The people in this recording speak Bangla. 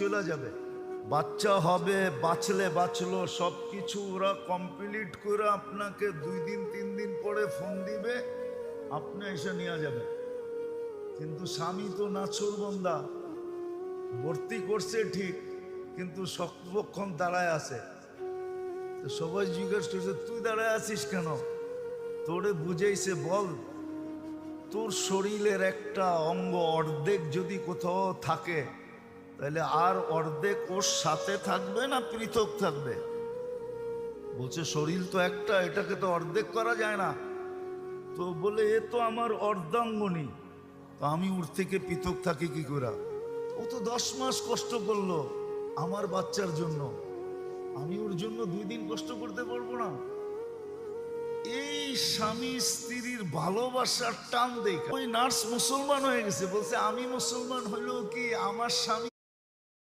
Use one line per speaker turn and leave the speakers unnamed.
চলে যাবে, বাচ্চা হবে, বাঁচলে বাঁচলো, সব কিছু ওরা কমপ্লিট করে আপনাকে 2 দিন 3 দিন পরে ফোন দিবে, আপনি এসে নিয়ে যাবে। কিন্তু স্বামী তো নাছোড়বান্দা, ভর্তি করছে ঠিক, কিন্তু সর্বক্ষণ দাঁড়ায় আছে। তো সবাই জিজ্ঞেস করছে তুই দাঁড়ায় আছিস কেন? তোরে বুঝাইছে, বল তোর শরীরের একটা অঙ্গ অর্ধেক যদি কোথাও থাকে তাহলে আর অর্ধেক ওর সাথে থাকবে না পৃথক থাকবে? বলছে শরীর তো একটা, এটাকে তো অর্ধেক করা যায় না। তো বলে এ তো আমার অর্ধাঙ্গনী, তো আমি ওর থেকে পৃথক থাকি কি করে? ও তো 10 মাস কষ্ট করলো আমার বাচ্চার জন্য, আমি ওর জন্য 2 দিন কষ্ট করতে পারবো না? এই স্বামী স্ত্রীর ভালোবাসার টান দেখে ওই নার্স মুসলমান হয়ে গেছে। বলছে আমি মুসলমান হইলেও কি আমার স্বামী